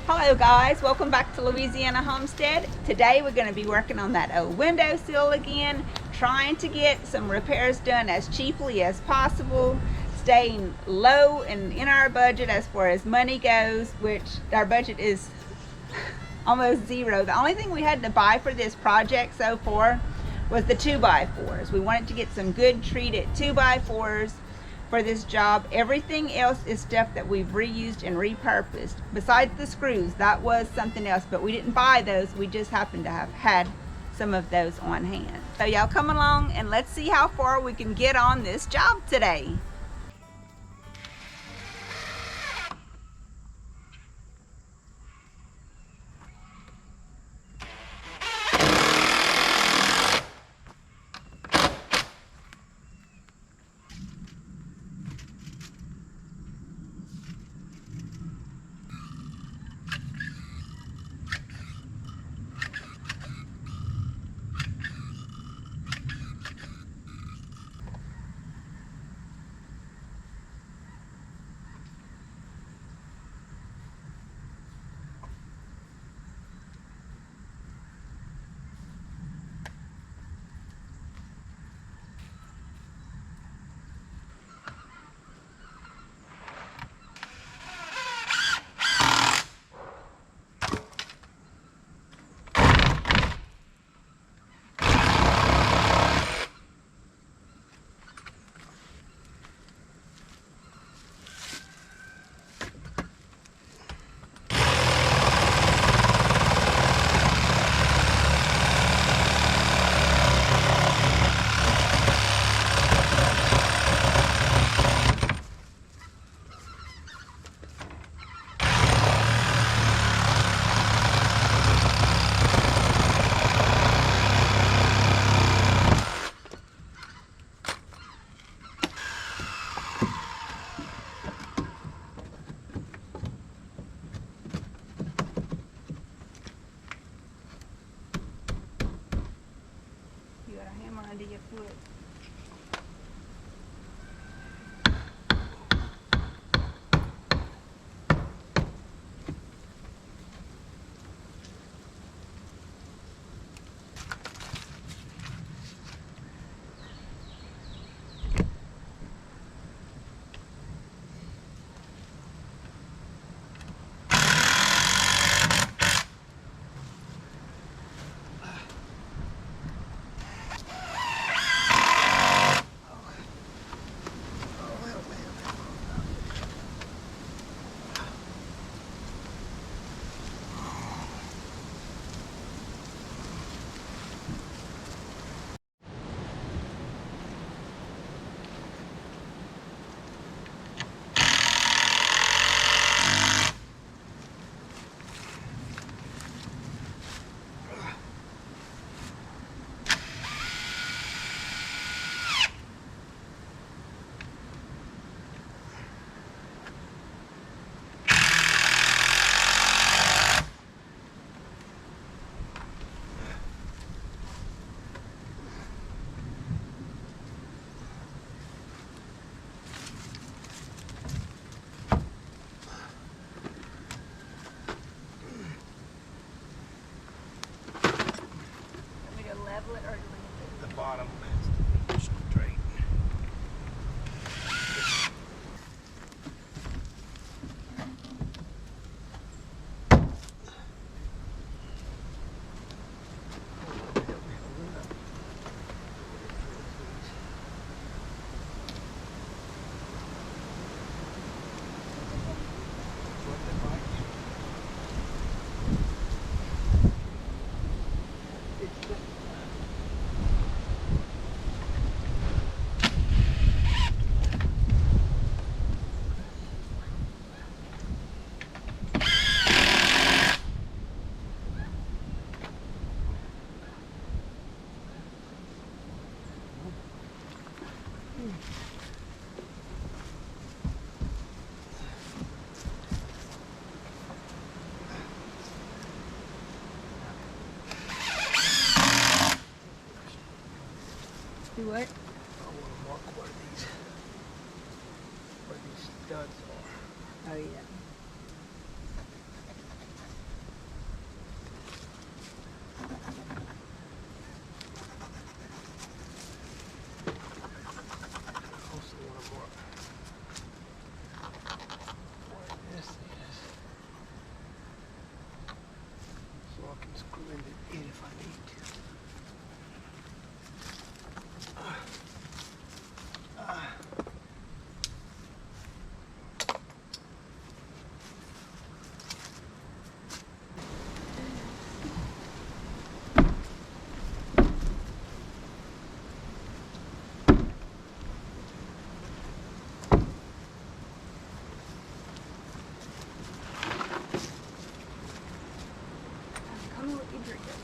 Hello guys, welcome back to Louisiana Homestead. Today we're going to be working on that old windowsill again, trying to get some repairs done as cheaply as possible, staying low and in our budget as far as money goes, which our budget is almost zero. The only thing we had to buy for this project so far was the 2x4s. We wanted to get some good treated 2x4s for this job. Everything else is stuff that we've reused and repurposed. Besides the screws, that was something else, but we didn't buy those. We just happened to have had some of those on hand. So y'all come along and let's see how far we can get on this job today. You got a hammer under your foot. Level it or leave it? The bottom has to be straight. Do what? I want to mark where these studs are. Oh yeah. can screw in if I need to. Come on, you drink it.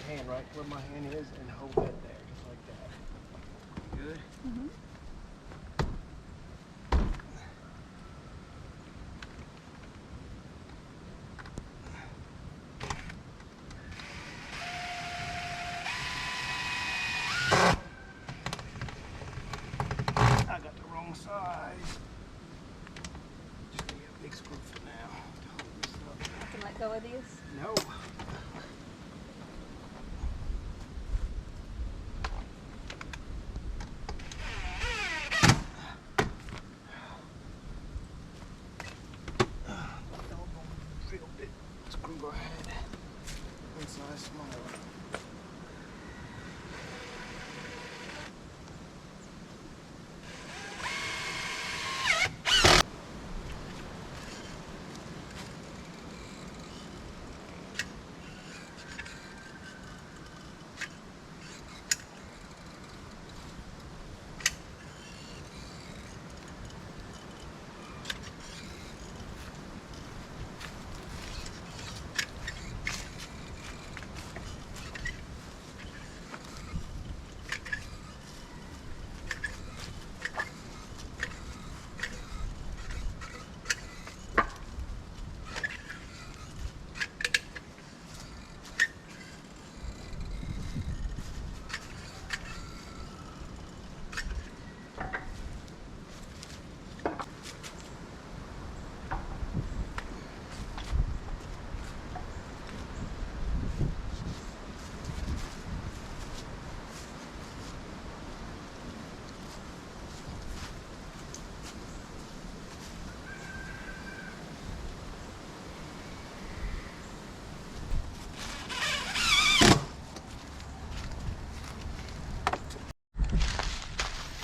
your hand right where my hand is and hold that there, just like that. Good? Mm-hmm. I got the wrong size. Just need a big screw for now to hold this up. I can let go of this. No. Drilled it. Screw ahead. One size smaller.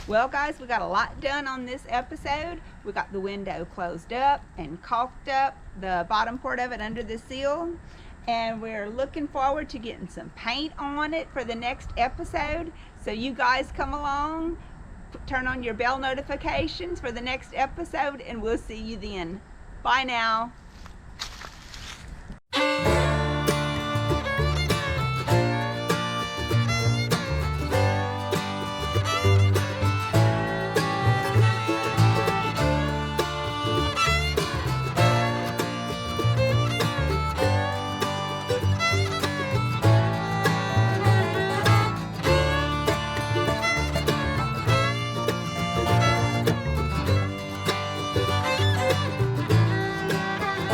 Well, guys, we got a lot done on this episode. We got the window closed up and caulked up, the bottom part of it under the seal. And we're looking forward to getting some paint on it for the next episode. So you guys come along, turn on your bell notifications for the next episode, and we'll see you then. Bye now.